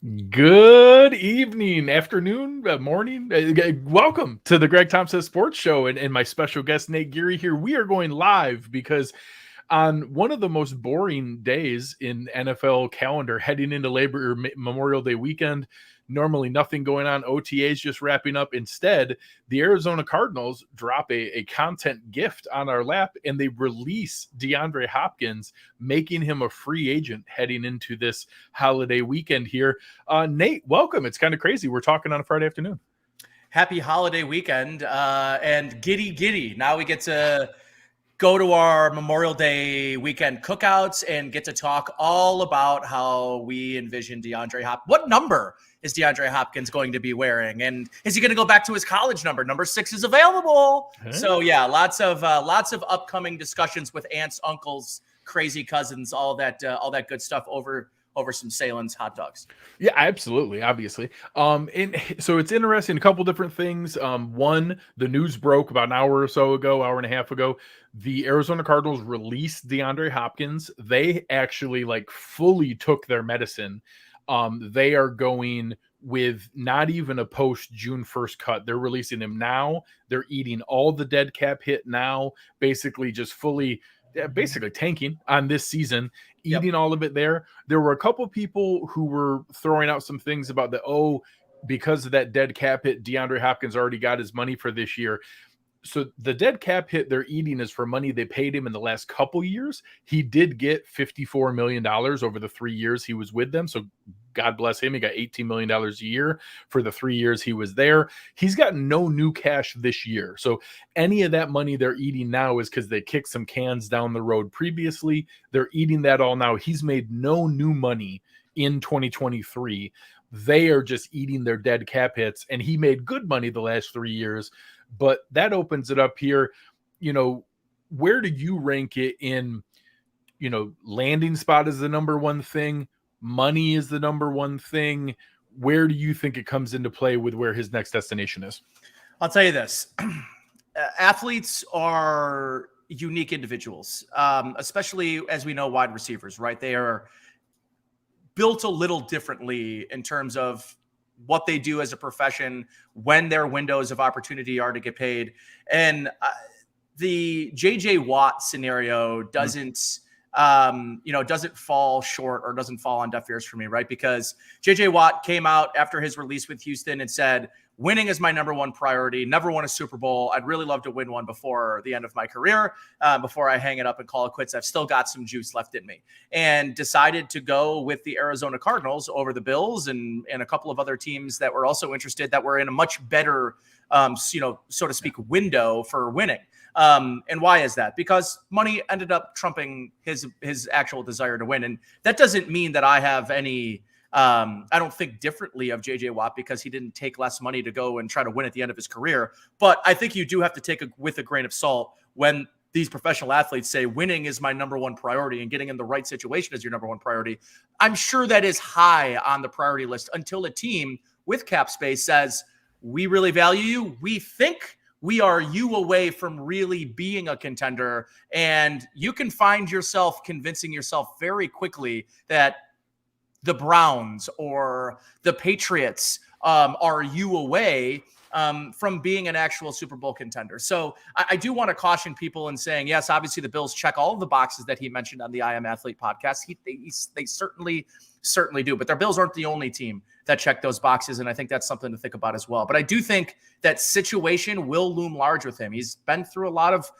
Good evening, afternoon, morning. Welcome to the Greg Tompsett Sports Show and my special guest, Nate Geary here. We are going live because on one of the most boring days in NFL calendar, heading into Memorial Day weekend, normally nothing going on. OTAs just wrapping up. Instead, the Arizona Cardinals drop a content gift on our lap and they release DeAndre Hopkins, making him a free agent heading into this holiday weekend here. Nate, welcome. It's kind of crazy. We're talking on a Friday afternoon. Happy holiday weekend and giddy. Now we get to go to our Memorial Day weekend cookouts and get to talk all about how we envision DeAndre Hopkins. What number is DeAndre Hopkins going to be wearing? And is he going to go back to his college number? Number 6 is available. So yeah, lots of upcoming discussions with aunts, uncles, crazy cousins, all that good stuff over some Salen's hot dogs. Yeah, absolutely. Obviously. And so it's interesting. A couple different things. One, the news broke about an hour or so ago, hour and a half ago. The Arizona Cardinals released DeAndre Hopkins. They actually fully took their medicine. They are going with not even a post June 1st cut. They're releasing him now. They're eating all the dead cap hit now, basically just fully tanking on this season, eating all of it there. There were a couple people who were throwing out some things about because of that dead cap hit, DeAndre Hopkins already got his money for this year. So the dead cap hit they're eating is for money they paid him in the last couple years. He did get $54 million over the 3 years he was with them. So God bless him. He got $18 million a year for the 3 years he was there. He's got no new cash this year. So any of that money they're eating now is because they kicked some cans down the road previously. They're eating that all now. He's made no new money in 2023. They are just eating their dead cap hits, and he made good money the last 3 years. But that opens it up here. Where do you rank it in, landing spot is the number one thing. Money is the number one thing. Where do you think it comes into play with where his next destination is? I'll tell you this. Athletes are unique individuals, especially as we know, wide receivers, right? They are built a little differently in terms of what they do as a profession, when their windows of opportunity are to get paid. And the JJ Watt scenario doesn't fall short or doesn't fall on deaf ears for me, right? Because JJ Watt came out after his release with Houston and said, winning is my number one priority. Never won a Super Bowl. I'd really love to win one before the end of my career, before I hang it up and call it quits. I've still got some juice left in me, and decided to go with the Arizona Cardinals over the Bills and a couple of other teams that were also interested, that were in a much better, so to speak, window for winning. And why is that? Because money ended up trumping his actual desire to win. And that doesn't mean that I have any, I don't think differently of JJ Watt because he didn't take less money to go and try to win at the end of his career. But I think you do have to take it with a grain of salt when these professional athletes say winning is my number one priority and getting in the right situation is your number one priority. I'm sure that is high on the priority list until a team with cap space says, we really value you. We think we are you away from really being a contender. And you can find yourself convincing yourself very quickly that the Browns or the Patriots are you away from being an actual Super Bowl contender. So I do want to caution people in saying, yes, obviously the Bills check all of the boxes that he mentioned on the I Am Athlete podcast. They certainly do, but their Bills aren't the only team that check those boxes. And I think that's something to think about as well. But I do think that situation will loom large with him. He's been through a lot of,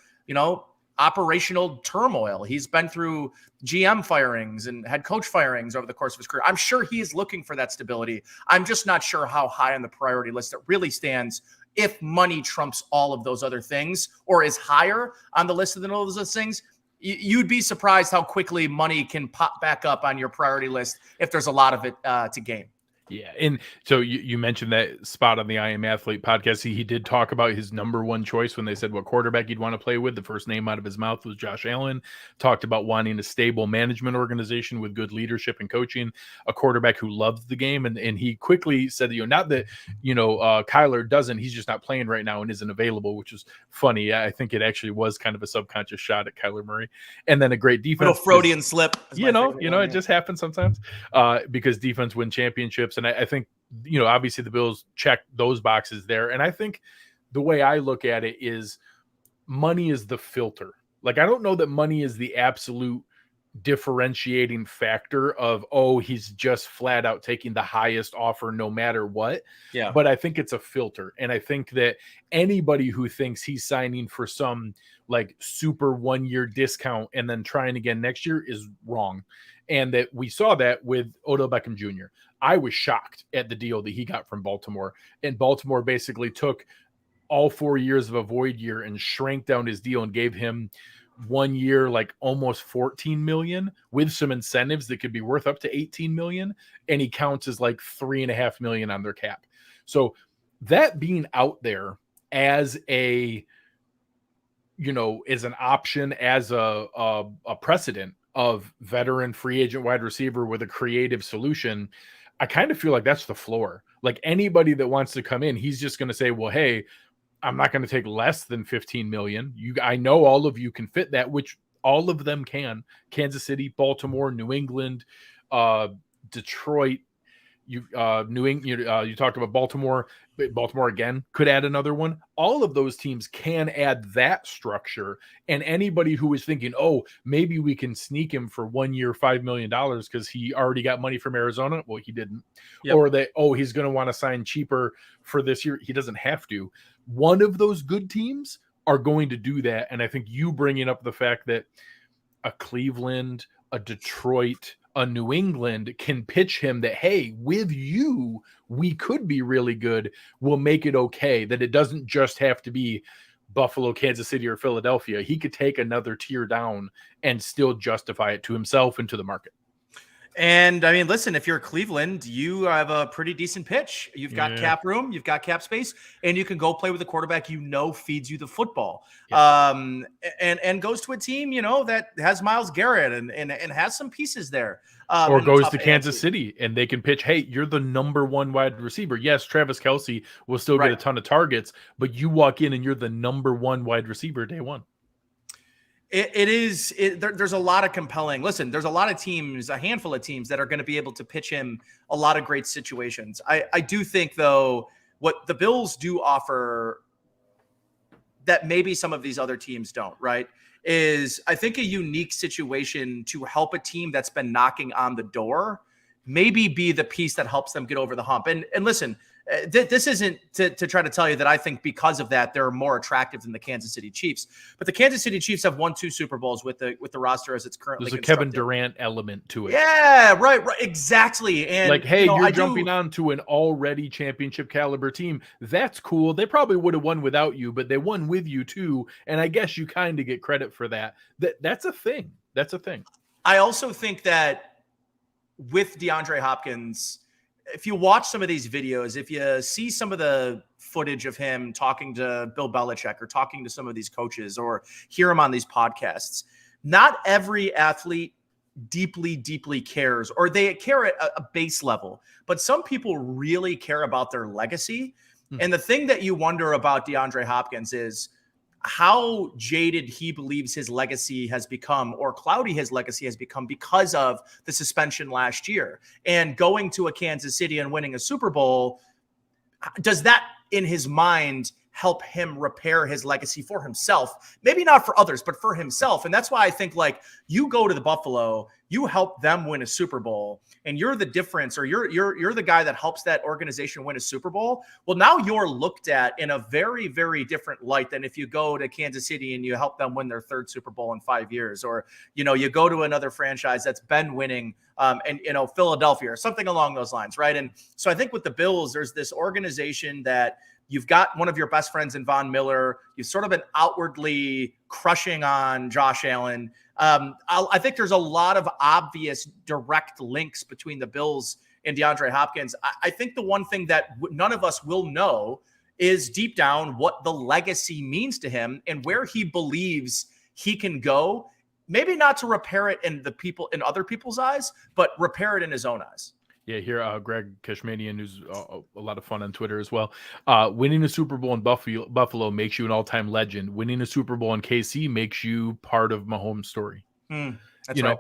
operational turmoil. He's been through GM firings and head coach firings over the course of his career. I'm sure he is looking for that stability. I'm just not sure how high on the priority list it really stands if money trumps all of those other things or is higher on the list than all of those things. You'd be surprised how quickly money can pop back up on your priority list if there's a lot of it to gain. Yeah, and so you mentioned that spot on the I Am Athlete podcast. He did talk about his number one choice when they said what quarterback he'd want to play with. The first name out of his mouth was Josh Allen. Talked about wanting a stable management organization with good leadership and coaching, a quarterback who loves the game. And he quickly said, not that, Kyler doesn't, he's just not playing right now and isn't available, which is funny. I think it actually was kind of a subconscious shot at Kyler Murray. And then a great defense. Little Freudian slip. It just happens sometimes because defense win championships. And I think, obviously the Bills check those boxes there. And I think the way I look at it is money is the filter. Like, I don't know that money is the absolute differentiating factor of, he's just flat out taking the highest offer no matter what. Yeah. But I think it's a filter. And I think that anybody who thinks he's signing for some like super 1-year discount and then trying again next year is wrong. And that we saw that with Odell Beckham Jr. I was shocked at the deal that he got from Baltimore. And Baltimore basically took all 4 years of a void year and shrank down his deal and gave him 1 year, like almost 14 million with some incentives that could be worth up to 18 million. And he counts as like 3.5 million on their cap. So that being out there as as an option, as a precedent of veteran free agent wide receiver with a creative solution, I kind of feel like that's the floor. Like anybody that wants to come in, he's just going to say, well, hey, I'm not going to take less than 15 million. I know all of you can fit that, which all of them can. Kansas City, Baltimore, New England, Detroit, New England, you talked about Baltimore. Baltimore again could add another one. All of those teams can add that structure. And anybody who is thinking, maybe we can sneak him for 1 year, $5 million because he already got money from Arizona. Well, he didn't. Yep. Or that, he's going to want to sign cheaper for this year. He doesn't have to. One of those good teams are going to do that. And I think you bringing up the fact that a Cleveland, a Detroit, a New England can pitch him that, hey, with you, we could be really good. We'll make it okay. That it doesn't just have to be Buffalo, Kansas City, or Philadelphia. He could take another tier down and still justify it to himself and to the market. And I mean, listen, if you're Cleveland, you have a pretty decent pitch. You've got cap room, you've got cap space, and you can go play with a quarterback feeds you the football. Yeah. And goes to a team, that has Myles Garrett and has some pieces there. Or goes to Kansas City and they can pitch, hey, you're the number one wide receiver. Yes, Travis Kelce will still get a ton of targets, but you walk in and you're the number one wide receiver day one. There's a lot of compelling. Listen, there's a lot of teams, a handful of teams that are going to be able to pitch him a lot of great situations. I do think, though, what the Bills do offer that maybe some of these other teams don't, right, is I think a unique situation to help a team that's been knocking on the door maybe be the piece that helps them get over the hump. And listen, this isn't to try to tell you that I think because of that they're more attractive than the Kansas City Chiefs, but the Kansas City Chiefs have won 2 Super Bowls with the roster as it's currently. There's a Kevin Durant element to it. Yeah, right, exactly. And like, hey, you're jumping on to an already championship caliber team. That's cool. They probably would have won without you, but they won with you too. And I guess you kind of get credit for that. That's a thing. That's a thing. I also think that with DeAndre Hopkins, if you watch some of these videos, if you see some of the footage of him talking to Bill Belichick or talking to some of these coaches or hear him on these podcasts, not every athlete deeply, deeply cares, or they care at a base level, but some people really care about their legacy. And the thing that you wonder about DeAndre Hopkins is how jaded he believes his legacy has become, or cloudy his legacy has become because of the suspension last year and going to a Kansas City and winning a Super Bowl. Does that in his mind help him repair his legacy for himself? Maybe not for others, but for himself. And that's why I think, like, you go to the Buffalo, you help them win a Super Bowl, and you're the difference, or you're the guy that helps that organization win a Super Bowl. Well, now you're looked at in a very, very different light than if you go to Kansas City and you help them win their 3rd Super Bowl in 5 years, or, you go to another franchise that's been winning, and Philadelphia or something along those lines. Right. And so I think with the Bills, there's this organization that you've got one of your best friends in Von Miller. You've sort of been outwardly crushing on Josh Allen. I think there's a lot of obvious direct links between the Bills in DeAndre Hopkins. I think the one thing that none of us will know is deep down what the legacy means to him and where he believes he can go. Maybe not to repair it in other people's eyes, but repair it in his own eyes. Yeah, here, Greg Kashmanian, who's a lot of fun on Twitter as well. Winning a Super Bowl in Buffalo makes you an all-time legend. Winning a Super Bowl in KC makes you part of Mahomes' story. That's right.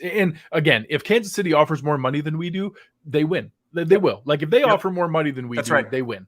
And again, if Kansas City offers more money than we do, they win. They will. Like if they offer more money than we do, they win.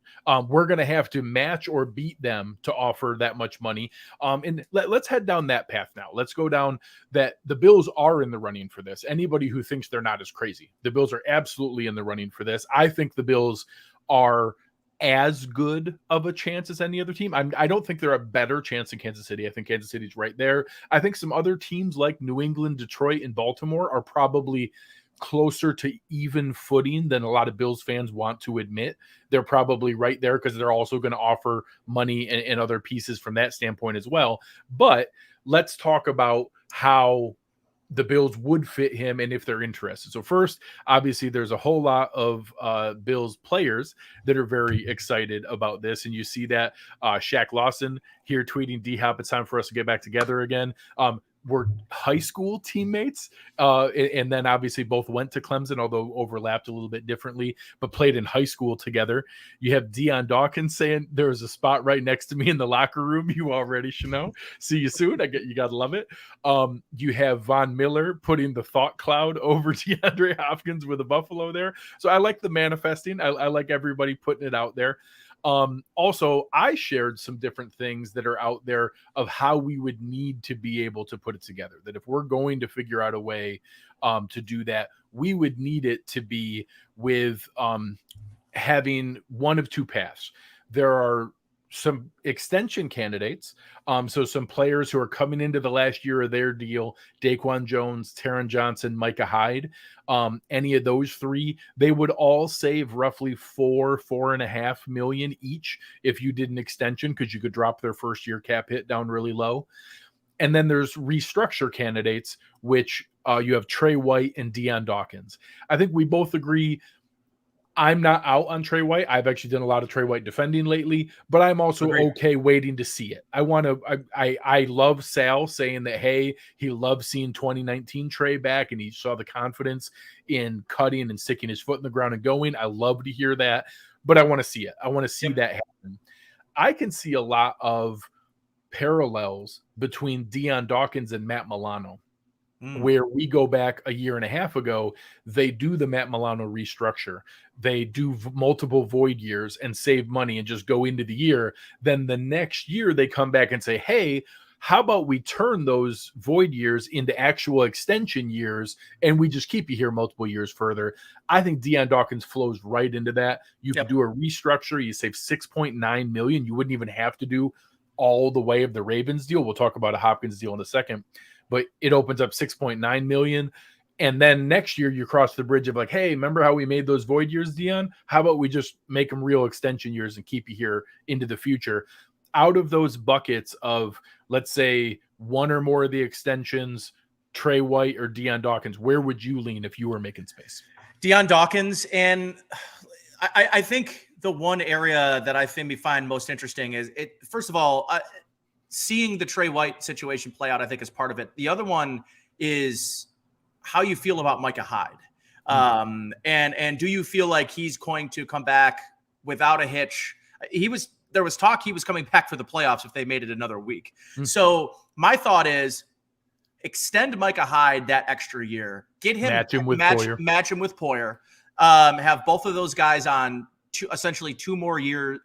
We're going to have to match or beat them to offer that much money. And let's head down that path now. Let's go down that the Bills are in the running for this. Anybody who thinks they're not is crazy. The Bills are absolutely in the running for this. I think the Bills are as good of a chance as any other team. I don't think they're a better chance than Kansas City. I think Kansas City's right there. I think some other teams like New England, Detroit, and Baltimore are probably closer to even footing than a lot of Bills fans want to admit. They're probably right there because they're also going to offer money and other pieces from that standpoint as well. But let's talk about how the Bills would fit him and if they're interested. So first, obviously, there's a whole lot of Bills players that are very excited about this. And you see that Shaq Lawson here tweeting, DHop, it's time for us to get back together again. We're high school teammates, and then obviously both went to Clemson, although overlapped a little bit differently, but played in high school together. You have Dion Dawkins saying there was a spot right next to me in the locker room. You already should know. See you soon. You got to love it. You have Von Miller putting the thought cloud over DeAndre Hopkins with a Buffalo there. So I like the manifesting. I like everybody putting it out there. Also, I shared some different things that are out there of how we would need to be able to put it together. That if we're going to figure out a way to do that, we would need it to be with having one of two paths. There are some extension candidates. So some players who are coming into the last year of their deal, Daquan Jones, Taron Johnson, Micah Hyde, any of those three, they would all save roughly $4.5 million each if you did an extension, because you could drop their first year cap hit down really low. And then there's restructure candidates, which you have Trey White and Dion Dawkins. I think we both agree I'm not out on Trey White. I've actually done a lot of Trey White defending lately, but I'm also okay waiting to see it. I love Sal saying that, hey, he loves seeing 2019 Trey back and he saw the confidence in cutting and sticking his foot in the ground and going. I love to hear that, but I want to see it. I want to see that happen. I can see a lot of parallels between Dion Dawkins and Matt Milano. Where we go back a year and a half ago, they do the Matt Milano restructure. They do multiple void years and save money and just go into the year. Then the next year they come back and say, hey, how about we turn those void years into actual extension years and we just keep you here multiple years further. I think Dion Dawkins flows right into that. You can do a restructure. You save $6.9 million. You wouldn't even have to do all the way of the Ravens deal. We'll talk about a Hopkins deal in a second. But it opens up $6.9 million. And then next year you cross the bridge of like, hey, remember how we made those void years, Dion? How about we just make them real extension years and keep you here into the future? Out of those buckets of, let's say, one or more of the extensions, Trey White or Dion Dawkins, where would you lean if you were making space? Dion Dawkins. And I think the one area that I think we find most interesting is it. First of all, seeing the Trey White situation play out, I think, is part of it. The other one is how you feel about Micah Hyde. And do you feel like he's going to come back without a hitch? There was talk he was coming back for the playoffs if they made it another week. So my thought is extend Micah Hyde that extra year, get him, match him with Poyer, have both of those guys on essentially two more years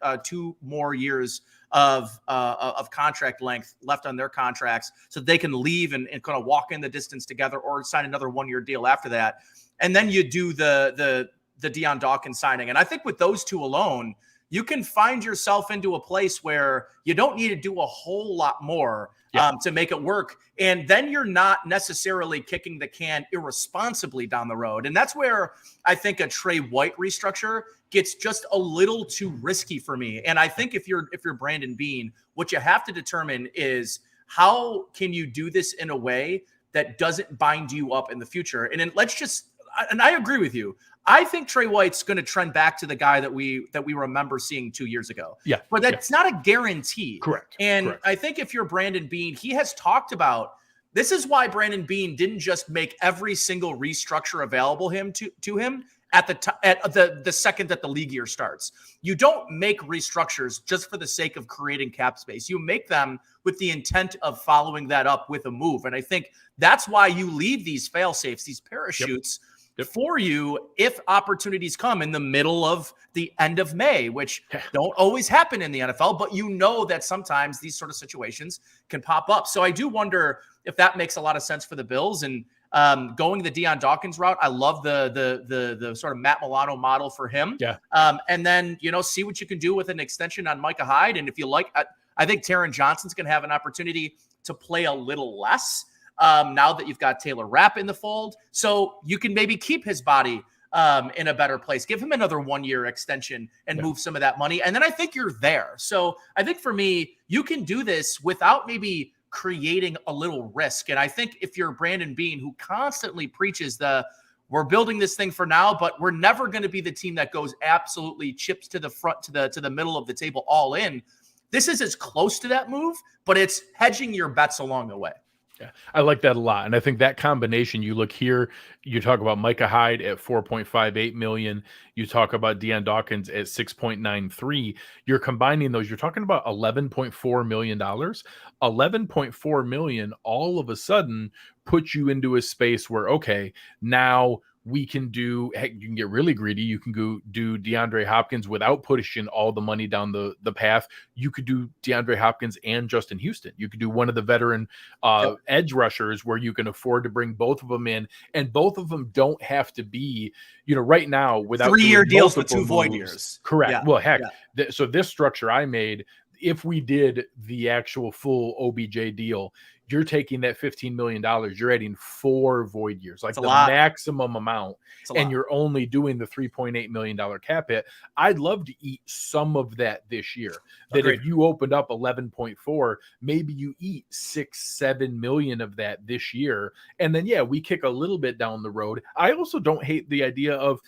of contract length left on their contracts, so they can leave and kind of walk in the distance together or sign another 1-year deal after that. And then you do the Dion Dawkins signing. And I think with those two alone, you can find yourself into a place where you don't need to do a whole lot more to make it work. And then you're not necessarily kicking the can irresponsibly down the road. And that's where I think a Trey White restructure gets just a little too risky for me. And I think if you're Brandon Beane, what you have to determine is how can you do this in a way that doesn't bind you up in the future. And then and I agree with you. I think Trey White's going to trend back to the guy that we remember seeing 2 years ago. Yeah. But that's not a guarantee. Correct. And Correct. I think if you're Brandon Beane, he has talked about, this is why Brandon Beane didn't just make every single restructure available to him at the second that the league year starts. You don't make restructures just for the sake of creating cap space. You make them with the intent of following that up with a move. And I think that's why you leave these fail safes, these parachutes for you if opportunities come in the middle of the end of May, which don't always happen in the NFL, but you know that sometimes these sort of situations can pop up. So I do wonder if that makes a lot of sense for the Bills. And going the Deion Dawkins route, I love the sort of Matt Milano model for him. Yeah. And then, see what you can do with an extension on Micah Hyde. And if you like, I think Taron Johnson's going to have an opportunity to play a little less now that you've got Taylor Rapp in the fold. So you can maybe keep his body in a better place, give him another 1-year extension and move some of that money. And then I think you're there. So I think for me, you can do this without maybe creating a little risk. And I think if you're Brandon Beane, who constantly preaches we're building this thing for now, but we're never going to be the team that goes absolutely chips to the front, to the middle of the table, all in. This is as close to that move, but it's hedging your bets along the way. Yeah, I like that a lot. And I think that combination, you look here, you talk about Micah Hyde at $4.58 million. You talk about Deion Dawkins at $6.93. You're combining those. You're talking about $11.4 million. $11.4 million all of a sudden puts you into a space where, okay, now we can do, heck, you can get really greedy. You can go do DeAndre Hopkins without pushing all the money down the path. You could do DeAndre Hopkins and Justin Houston. You could do one of the veteran edge rushers where you can afford to bring both of them in, and both of them don't have to be, right now, without 3-year deals with 2 void years. Correct. Yeah. Well, heck, so this structure I made, if we did the actual full OBJ deal, you're taking that $15 million, you're adding 4 void years, like the maximum amount, and you're only doing the $3.8 million cap hit. I'd love to eat some of that this year. That Agreed. If you opened up 11.4, maybe you eat 6-7 million of that this year. And then, we kick a little bit down the road. I also don't hate the idea of,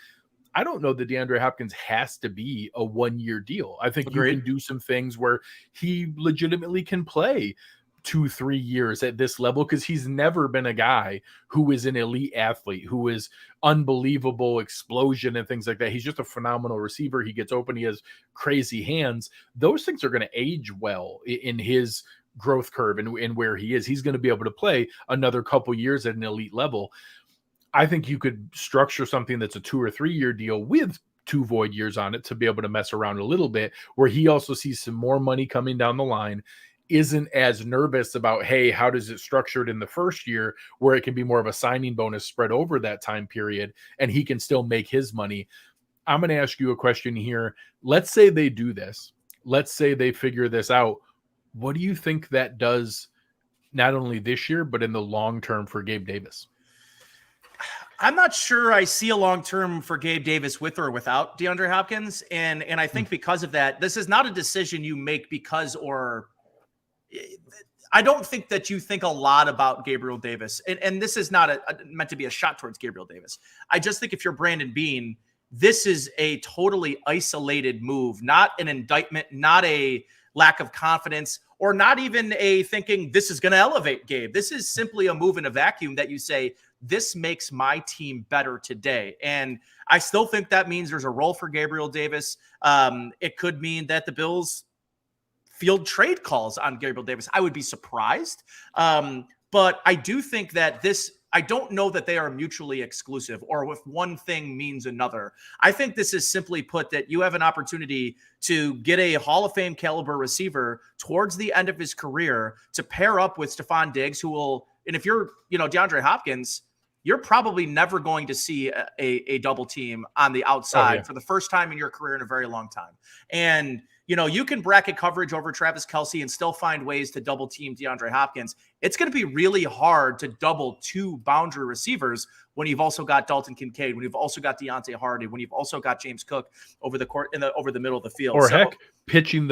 I don't know that DeAndre Hopkins has to be a 1-year deal. I think Agreed. You can do some things where he legitimately can play 2-3 years at this level, because he's never been a guy who is an elite athlete, who is unbelievable explosion and things like that. He's just a phenomenal receiver. He gets open. He has crazy hands. Those things are going to age well in his growth curve and where he is. He's going to be able to play another couple years at an elite level. I think you could structure something that's a 2 or 3 year deal with 2 void years on it to be able to mess around a little bit, where he also sees some more money coming down the line, isn't as nervous about, hey, how does it structured in the first year, where it can be more of a signing bonus spread over that time period, and he can still make his money. I'm going to ask you a question here. Let's say they do this. Let's say they figure this out. What do you think that does not only this year, but in the long term for Gabe Davis? I'm not sure I see a long-term for Gabe Davis with or without DeAndre Hopkins. And I think because of that, this is not a decision you make because, or I don't think that you think a lot about Gabriel Davis. And this is not meant to be a shot towards Gabriel Davis. I just think if you're Brandon Beane, this is a totally isolated move, not an indictment, not a lack of confidence, or not even a thinking this is going to elevate Gabe. This is simply a move in a vacuum that you say, this makes my team better today. And I still think that means there's a role for Gabriel Davis. It could mean that the Bills field trade calls on Gabriel Davis. I would be surprised. But I do think that I don't know that they are mutually exclusive, or if one thing means another. I think this is simply put that you have an opportunity to get a Hall of Fame caliber receiver towards the end of his career to pair up with Stephon Diggs, who will, and if you're, DeAndre Hopkins, you're probably never going to see a double team on the outside for the first time in your career in a very long time. And, you can bracket coverage over Travis Kelce and still find ways to double team DeAndre Hopkins. It's going to be really hard to double 2 boundary receivers when you've also got Dalton Kincaid, when you've also got Deontay Hardy, when you've also got James Cook over the court over the middle of the field. Or heck, pitching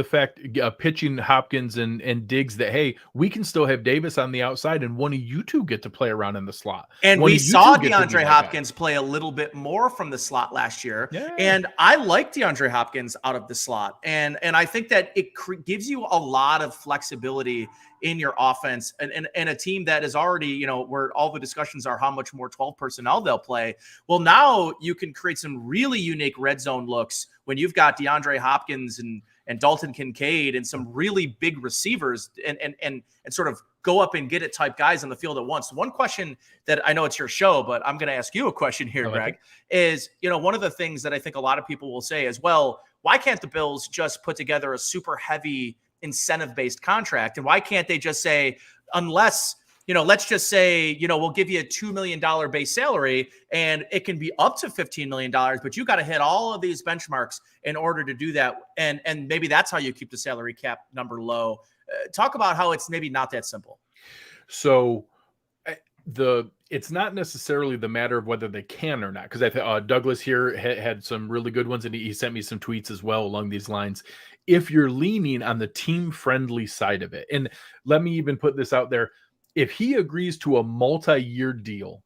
Hopkins and Diggs that, hey, we can still have Davis on the outside and one of you two get to play around in the slot. And we saw DeAndre Hopkins play a little bit more from the slot last year. Yeah. And I like DeAndre Hopkins out of the slot. And I think that it gives you a lot of flexibility in your offense and a team that is already, where all the discussions are how much more 12 personnel they'll play. Well, now you can create some really unique red zone looks when you've got DeAndre Hopkins and Dalton Kincaid and some really big receivers and sort of go up and get it type guys on the field at once. One question that I know it's your show, but I'm going to ask you a question here, Greg, is, one of the things that I think a lot of people will say as well, why can't the Bills just put together a super heavy incentive-based contract? And why can't they just say, unless, let's just say, we'll give you a $2 million base salary and it can be up to $15 million, but you got to hit all of these benchmarks in order to do that. And maybe that's how you keep the salary cap number low. Talk about how it's maybe not that simple. So it's not necessarily the matter of whether they can or not, because I think Douglas here had some really good ones, and he sent me some tweets as well along these lines. If you're leaning on the team-friendly side of it, and let me even put this out there, if he agrees to a multi-year deal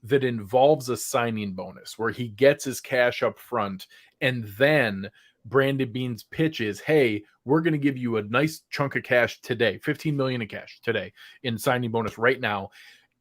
that involves a signing bonus where he gets his cash up front and then Brandon Beane's pitch is, hey, we're going to give you a nice chunk of cash today, $15 million in cash today in signing bonus right now.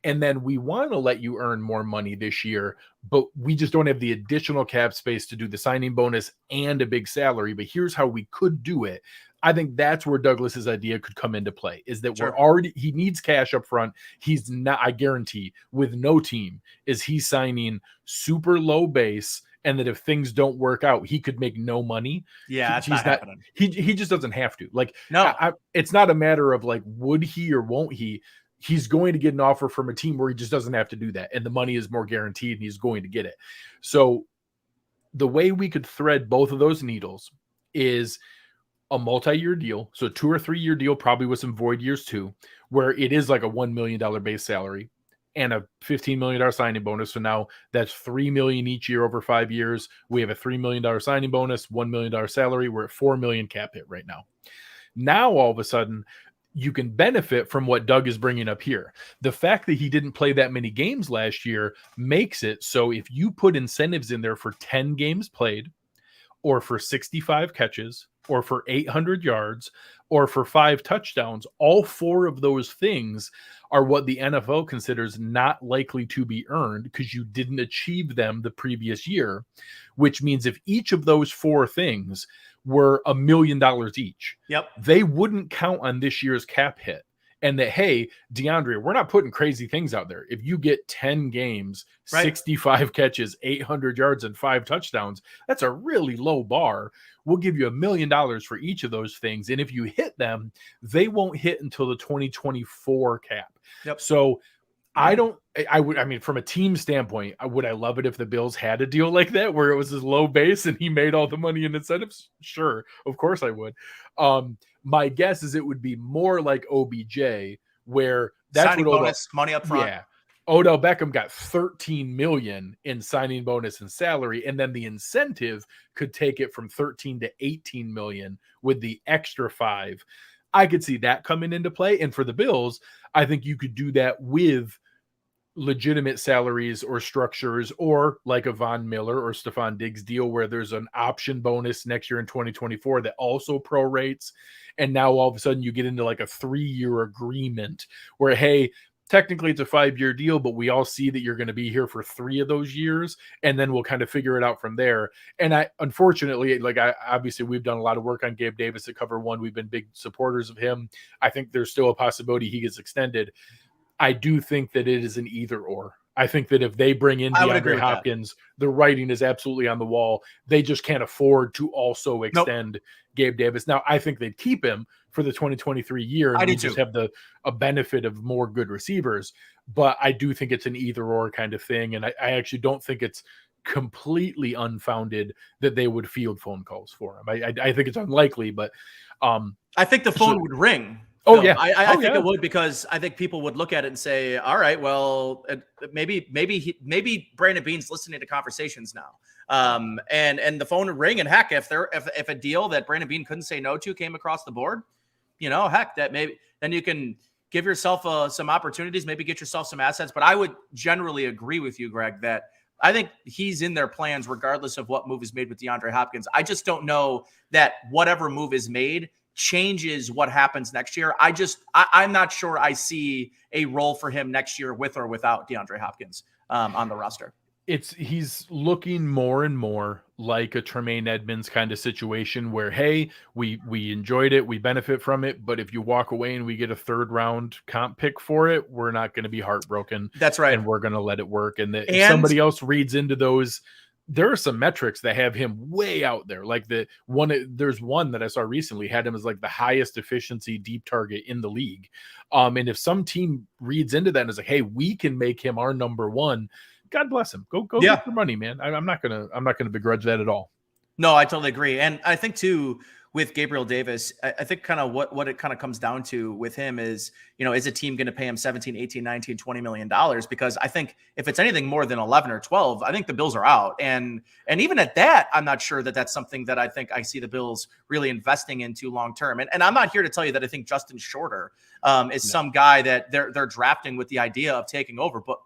And then we want to let you earn more money this year, but we just don't have the additional cap space to do the signing bonus and a big salary. But here's how we could do it. I think that's where Douglas's idea could come into play, is that he needs cash up front. He's not, I guarantee, with no team is he signing super low base, and that if things don't work out, he could make no money. Yeah, he's not happening. He just doesn't have to. No, it's not a matter of would he or won't he. He's going to get an offer from a team where he just doesn't have to do that. And the money is more guaranteed and he's going to get it. So the way we could thread both of those needles is a multi-year deal. So a 2 or 3 year deal, probably with some void years too, where it is like a $1 million base salary and a $15 million signing bonus. So now that's $3 million each year over 5 years. We have a $3 million signing bonus, $1 million salary. We're at $4 million cap hit right now. Now, all of a sudden, you can benefit from what Doug is bringing up here. The fact that he didn't play that many games last year makes it so if you put incentives in there for 10 games played, or for 65 catches, or for 800 yards, or for 5 touchdowns, all 4 of those things are what the NFL considers not likely to be earned because you didn't achieve them the previous year, which means if each of those 4 things were $1 million each, they wouldn't count on this year's cap hit. And that, hey, DeAndre, we're not putting crazy things out there. If you get 10 games, 65 catches, 800 yards, and 5 touchdowns, that's a really low bar. We'll give you $1 million for each of those things. And if you hit them, they won't hit until the 2024 cap. So I mean, from a team standpoint, would I love it if the Bills had a deal like that where it was his low base and he made all the money in incentives? Sure. Of course I would. My guess is it would be more like OBJ, where that's signing what bonus, money up front. Yeah. Odell Beckham got $13 million in signing bonus and salary, and then the incentive could take it from 13 to 18 million with the extra 5. I could see that coming into play. And for the Bills, I think you could do that with legitimate salaries or structures, or like a Von Miller or Stephon Diggs deal where there's an option bonus next year in 2024 that also prorates. And now all of a sudden you get into like a 3-year agreement where, hey, technically it's a 5-year deal, but we all see that you're going to be here for 3 of those years. And then we'll kind of figure it out from there. And unfortunately, obviously we've done a lot of work on Gabe Davis at Cover One. We've been big supporters of him. I think there's still a possibility he gets extended. I do think that it is an either or. I think that if they bring in DeAndre Hopkins, the writing is absolutely on the wall. They just can't afford to also extend Gabe Davis. Now, I think they'd keep him for the 2023 year. And just have a benefit of more good receivers. But I do think it's an either or kind of thing. And I actually don't think it's completely unfounded that they would field phone calls for him. I think it's unlikely, but I think the phone would ring. Oh No, yeah, I think it would, because I think people would look at it and say, all right, well, maybe Brandon Beane's listening to conversations now. And the phone would ring, and heck, if a deal that Brandon Beane couldn't say no to came across the board, heck, that maybe then you can give yourself some opportunities, maybe get yourself some assets. But I would generally agree with you, Greg, that I think he's in their plans regardless of what move is made with DeAndre Hopkins. I just don't know that whatever move is made changes what happens next year. I'm not sure I see a role for him next year with or without DeAndre Hopkins on the roster. He's looking more and more like a Tremaine Edmonds kind of situation where, hey, we enjoyed it, we benefit from it, but if you walk away and we get a 3rd round comp pick for it, we're not going to be heartbroken. That's right. And we're going to let it work. And if somebody else reads into those, there are some metrics that have him way out there. Like there's one that I saw recently had him as like the highest efficiency deep target in the league. And if some team reads into that and is like, hey, we can make him our number 1, God bless him. Go get your money, man. I'm not gonna begrudge that at all. No, I totally agree. And I think too, with Gabriel Davis, I think kind of what it kind of comes down to with him is, is a team going to pay him 17, 18, 19, $20 million? Because I think if it's anything more than 11 or 12, I think the Bills are out. And even at that, I'm not sure that that's something that I think I see the Bills really investing into long term. And I'm not here to tell you that I think Justin Shorter is some guy that they're drafting with the idea of taking over, but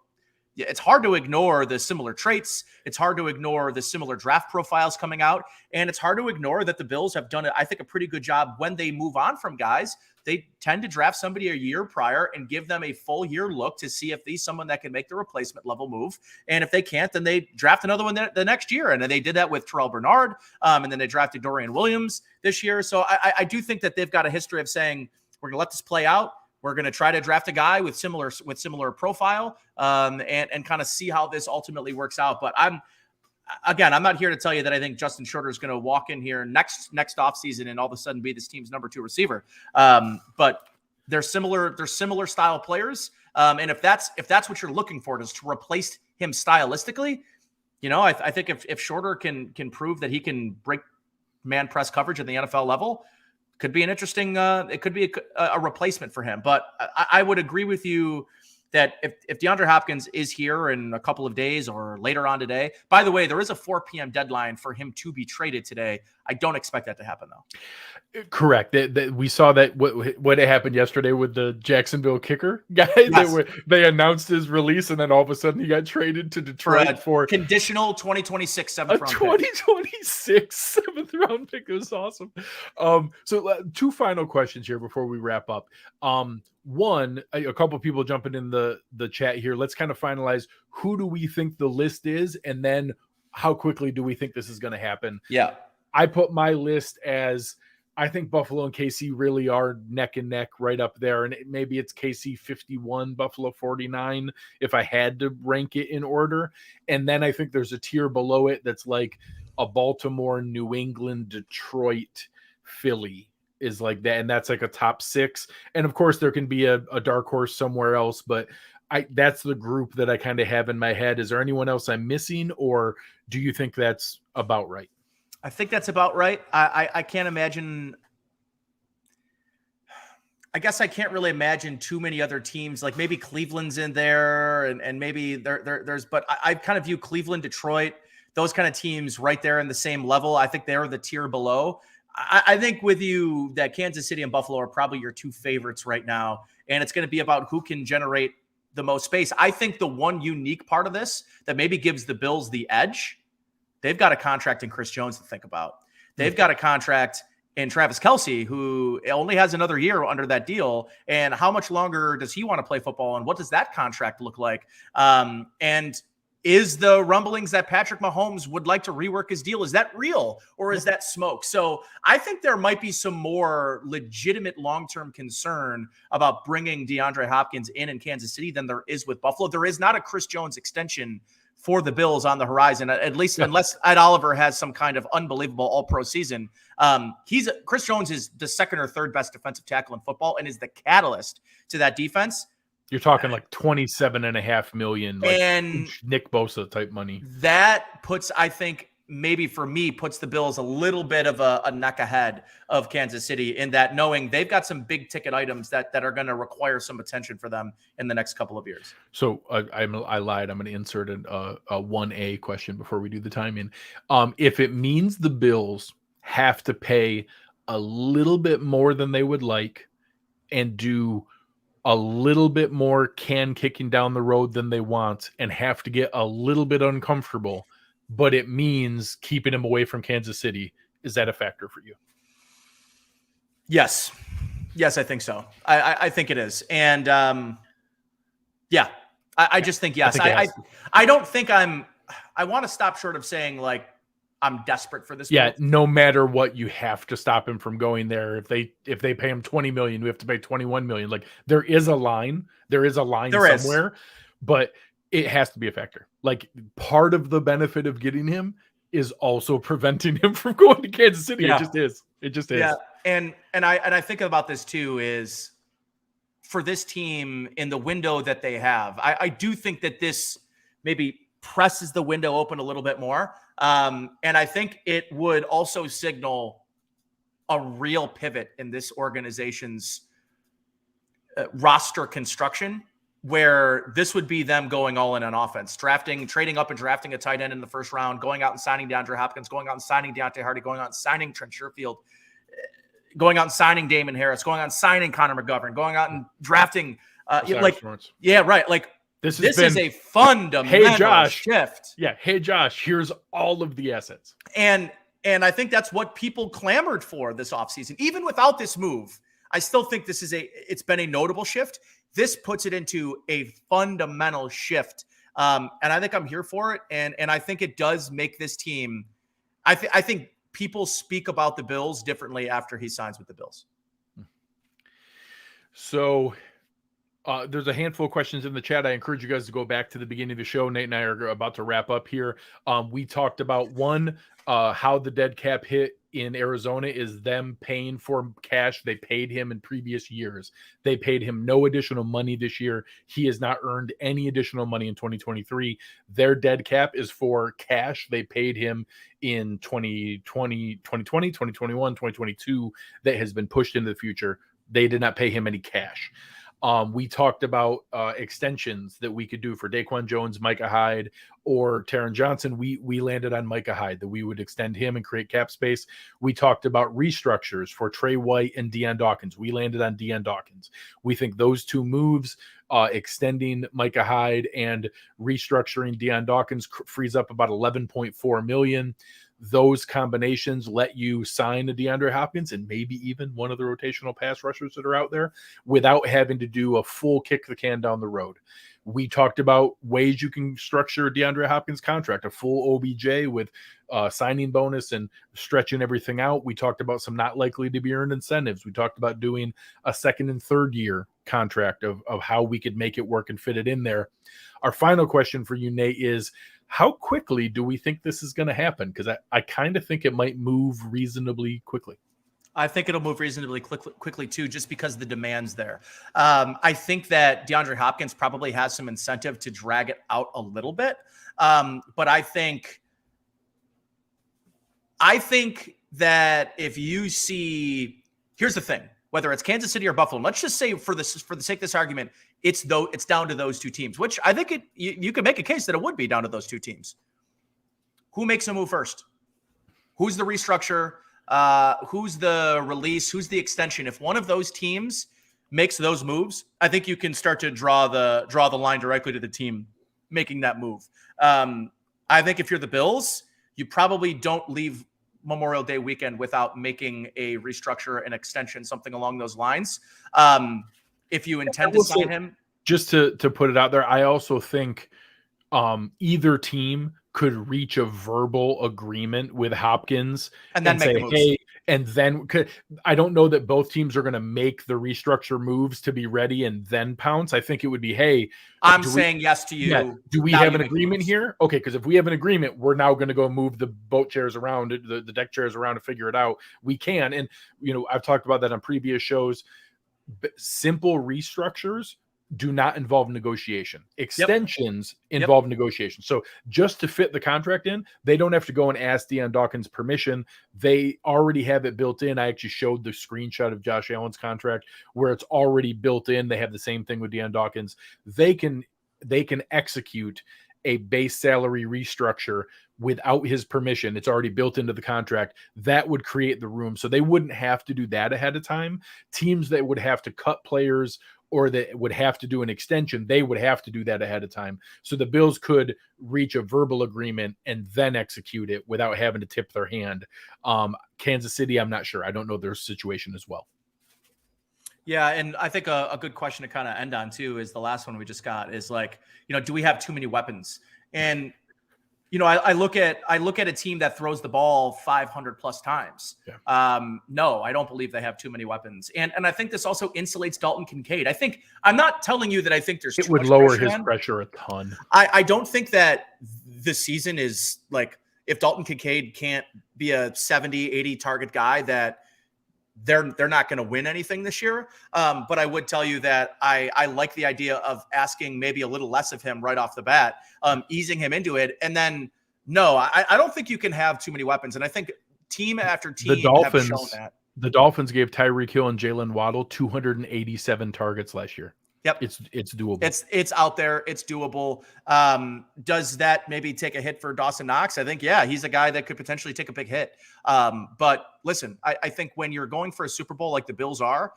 it's hard to ignore the similar traits. It's hard to ignore the similar draft profiles coming out. And it's hard to ignore that the Bills have done, I think, a pretty good job when they move on from guys. They tend to draft somebody a year prior and give them a full year look to see if he's someone that can make the replacement level move. And if they can't, then they draft another one the next year. And then they did that with Terrell Bernard. And then they drafted Dorian Williams this year. So I do think that they've got a history of saying, we're going to let this play out. We're going to try to draft a guy with similar profile and kind of see how this ultimately works out. But I'm not here to tell you that I think Justin Shorter is going to walk in here next offseason and all of a sudden be this team's number 2 receiver. But they're similar style players. And if that's what you're looking for, is to replace him stylistically, I think if Shorter can prove that he can break man press coverage at the NFL level, could be an interesting, it could be a replacement for him. But I would agree with you that if DeAndre Hopkins is here in a couple of days or later on today, by the way, there is a 4 p.m. deadline for him to be traded today. I don't expect that to happen, though. Correct. We saw that what happened yesterday with the Jacksonville kicker guy. Yes. They announced his release, and then all of a sudden he got traded to Detroit for conditional 2026 7th round 2026 7th round pick. It was awesome. So 2 final questions here before we wrap up. One, a couple of people jumping in the chat here. Let's kind of finalize who do we think the list is, and then how quickly do we think this is going to happen? Yeah. I put my list as I think Buffalo and KC really are neck and neck right up there. And maybe it's KC 51, Buffalo 49, if I had to rank it in order. And then I think there's a tier below it that's like a Baltimore, New England, Detroit, Philly is like that. And that's like a top 6. And of course there can be a dark horse somewhere else, but that's the group that I kind of have in my head. Is there anyone else I'm missing, or do you think that's about right? I think that's about right. I can't imagine. I guess I can't really imagine too many other teams. Like maybe Cleveland's in there, and maybe there's. But I kind of view Cleveland, Detroit, those kind of teams right there in the same level. I think they're the tier below. I think with you that Kansas City and Buffalo are probably your 2 favorites right now, and it's going to be about who can generate the most space. I think the one unique part of this that maybe gives the Bills the edge. They've got a contract in Chris Jones to think about. They've got a contract in Travis Kelce, who only has another year under that deal. And how much longer does he want to play football? And what does that contract look like? And is the rumblings that Patrick Mahomes would like to rework his deal, is that real or is that smoke? So I think there might be some more legitimate long-term concern about bringing DeAndre Hopkins in Kansas City than there is with Buffalo. There is not a Chris Jones extension for the Bills on the horizon, at least unless Ed Oliver has some kind of unbelievable all-pro season. Chris Jones is the 2nd or 3rd best defensive tackle in football and is the catalyst to that defense. You're talking like $27.5 million, like and Nick Bosa type money. That puts, I think, maybe for me puts the Bills a little bit of a neck ahead of Kansas City in that knowing they've got some big ticket items that are going to require some attention for them in the next couple of years. So I lied. I'm going to insert a 1A question before we do the timing. If it means the Bills have to pay a little bit more than they would like and do a little bit more can kicking down the road than they want and have to get a little bit uncomfortable, but it means keeping him away from Kansas City, is that a factor for you? Yes. Yes, I think so. I think it is. And I just think yes. I don't think I want to stop short of saying like I'm desperate for this. Yeah, move. No matter what, you have to stop him from going there. If they pay him $20 million, we have to pay $21 million. Like there is a line somewhere, but it has to be a factor. Like part of the benefit of getting him is also preventing him from going to Kansas City. Yeah. It just is. Yeah. And I think about this too is for this team in the window that they have, I do think that this maybe presses the window open a little bit more. And I think it would also signal a real pivot in this organization's roster construction, where this would be them going all in on offense, trading up and drafting a tight end in the first round, going out and signing DeAndre Hopkins, going out and signing Deontay Hardy, going out and signing Trent Sherfield, going out and signing Damon Harris, going out and signing Connor McGovern, going out and drafting Like this is a fundamental shift. Yeah. Hey, Josh, here's all of the assets. And I think that's what people clamored for this offseason. Even without this move, I still think it's been a notable shift. This puts it into a fundamental shift. And I think I'm here for it. And I think it does make this team, I think people speak about the Bills differently after he signs with the Bills. So there's a handful of questions in the chat. I encourage you guys to go back to the beginning of the show. Nate and I are about to wrap up here. We talked about how the dead cap hit in Arizona is them paying for cash they paid him in previous years. They paid him no additional money this year. He has not earned any additional money in 2023. Their dead cap is for cash they paid him in 2021, 2022 that has been pushed into the future. They did not pay him any cash. We talked about extensions that we could do for Daquan Jones, Micah Hyde, or Taron Johnson. We landed on Micah Hyde, that we would extend him and create cap space. We talked about restructures for Trey White and Deion Dawkins. We landed on Deion Dawkins. We think those two moves, extending Micah Hyde and restructuring Deion Dawkins, frees up about $11.4 million. Those combinations let you sign a DeAndre Hopkins and maybe even one of the rotational pass rushers that are out there without having to do a full kick the can down the road. We talked about ways you can structure a DeAndre Hopkins contract, a full OBJ with signing bonus and stretching everything out. We talked about some not likely to be earned incentives. We talked about doing a second and third year contract of how we could make it work and fit it in there. Our final question for you, Nate, is how quickly do we think this is going to happen? Because I kind of think it might move reasonably quickly. I think it'll move reasonably quickly too, just because the demand's there. I think that DeAndre Hopkins probably has some incentive to drag it out a little bit. But I think that if you see, here's the thing, whether it's Kansas City or Buffalo, let's just say for the sake of this argument, it's down to those two teams, which I think you could make a case that it would be down to those two teams. Who makes a move first? Who's the restructure? Who's the release? Who's the extension? If one of those teams makes those moves, I think you can start to draw the line directly to the team making that move. I think if you're the Bills, you probably don't leave Memorial Day weekend without making a restructure, an extension, something along those lines. If you intend to sign him. Just to put it out there, I also think either team could reach a verbal agreement with Hopkins and then say, hey, and then I don't know that both teams are going to make the restructure moves to be ready and then pounce. I think it would be, hey, I'm saying yes to you. Yeah, do we have an agreement here? Okay, because if we have an agreement, we're now going to go move the boat chairs around, the deck chairs around to figure it out. We can. And, I've talked about that on previous shows. Simple restructures do not involve negotiation. Extensions involve negotiation. So just to fit the contract in, they don't have to go and ask Deion Dawkins permission. They already have it built in. I actually showed the screenshot of Josh Allen's contract where it's already built in. They have the same thing with Deion Dawkins. They can execute a base salary restructure without his permission. It's already built into the contract. That would create the room. So they wouldn't have to do that ahead of time. Teams that would have to cut players or that would have to do an extension, they would have to do that ahead of time. So the Bills could reach a verbal agreement and then execute it without having to tip their hand. Kansas City, I'm not sure. I don't know their situation as well. Yeah, and I think a good question to kind of end on too is the last one we just got is like, do we have too many weapons? And I look at a team that throws the ball 500 plus times. Yeah. No, I don't believe they have too many weapons. And I think this also insulates Dalton Kincaid. I'm not telling you that I think there's it would lower his pressure a ton. I don't think that the season is like, if Dalton Kincaid can't be a 70, 80 target guy, that they're not going to win anything this year. But I would tell you that I like the idea of asking maybe a little less of him right off the bat, easing him into it. And then, no, I don't think you can have too many weapons. And I think team after team have shown that. The Dolphins gave Tyreek Hill and Jalen Waddle 287 targets last year. Yep. It's doable. It's out there. It's doable. Does that maybe take a hit for Dawson Knox? I think, yeah, he's a guy that could potentially take a big hit. But listen, I think when you're going for a Super Bowl like the Bills are,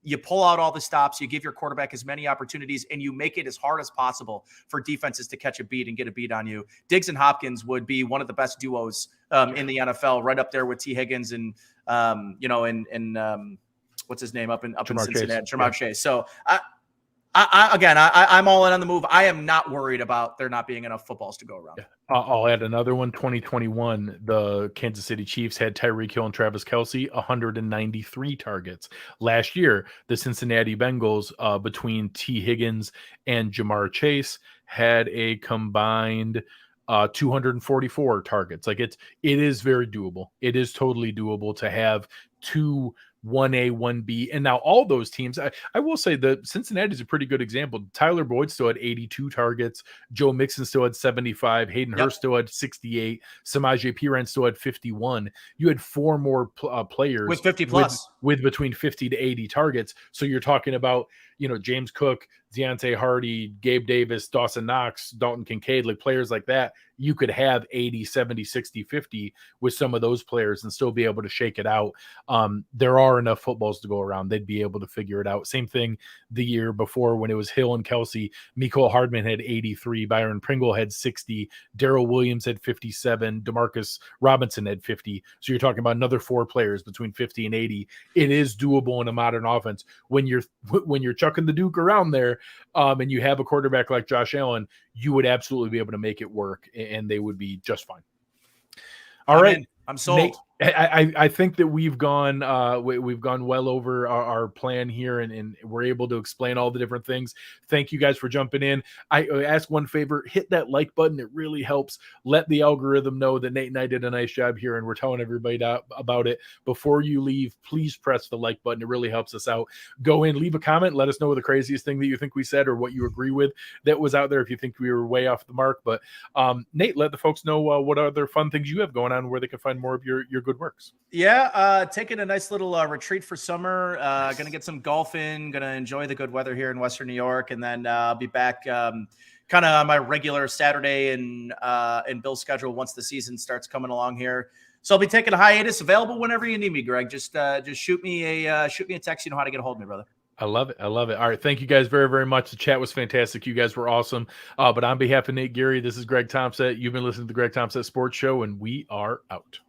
you pull out all the stops, you give your quarterback as many opportunities, and you make it as hard as possible for defenses to catch a beat and get a beat on you. Diggs and Hopkins would be one of the best duos in the NFL, right up there with T. Higgins and what's his name up in Cincinnati, Jamar Chase. So I'm all in on the move. I am not worried about there not being enough footballs to go around. Yeah. I'll add another one. 2021, the Kansas City Chiefs had Tyreek Hill and Travis Kelce 193 targets. Last year, the Cincinnati Bengals, between T. Higgins and Jamar Chase, had a combined 244 targets. Like it is very doable. It is totally doable to have two 1A, 1B. And now all those teams, I will say that Cincinnati is a pretty good example. Tyler Boyd still had 82 targets. Joe Mixon still had 75. Hayden Hurst still had 68. Samaje Perine still had 51. You had four more players with 50 plus with between 50 to 80 targets. So you're talking about, James Cook, Deontay Hardy, Gabe Davis, Dawson Knox, Dalton Kincaid, like players like that. You could have 80, 70, 60, 50 with some of those players and still be able to shake it out. There are enough footballs to go around. They'd be able to figure it out. Same thing the year before when it was Hill and Kelce. Mecole Hardman had 83. Byron Pringle had 60. Darrell Williams had 57. Demarcus Robinson had 50. So you're talking about another four players between 50 and 80. It is doable in a modern offense. When you're chucking the Duke around there, and you have a quarterback like Josh Allen, you would absolutely be able to make it work, and they would be just fine. All right. I'm sold. Nate, I think that we've gone well over our plan here, and we're able to explain all the different things. Thank you guys for jumping in. I ask one favor: hit that like button. It really helps. Let the algorithm know that Nate and I did a nice job here, and we're telling everybody about it. Before you leave, please press the like button. It really helps us out. Go in, leave a comment. Let us know the craziest thing that you think we said or what you agree with that was out there. If you think we were way off the mark, but Nate, let the folks know what other fun things you have going on, where they can find more of your good works. Yeah, taking a nice little retreat for summer. Gonna get some golf in. Gonna enjoy the good weather here in Western New York, and then I'll be back kind of on my regular Saturday and Bill's schedule once the season starts coming along here. So I'll be taking a hiatus. Available whenever you need me, Greg. Just shoot me a text. You know how to get a hold of me, brother. I love it. All right. Thank you guys very, very much. The chat was fantastic. You guys were awesome. But on behalf of Nate Geary, this is Greg Tompsett. You've been listening to the Greg Tompsett Sports Show, and we are out.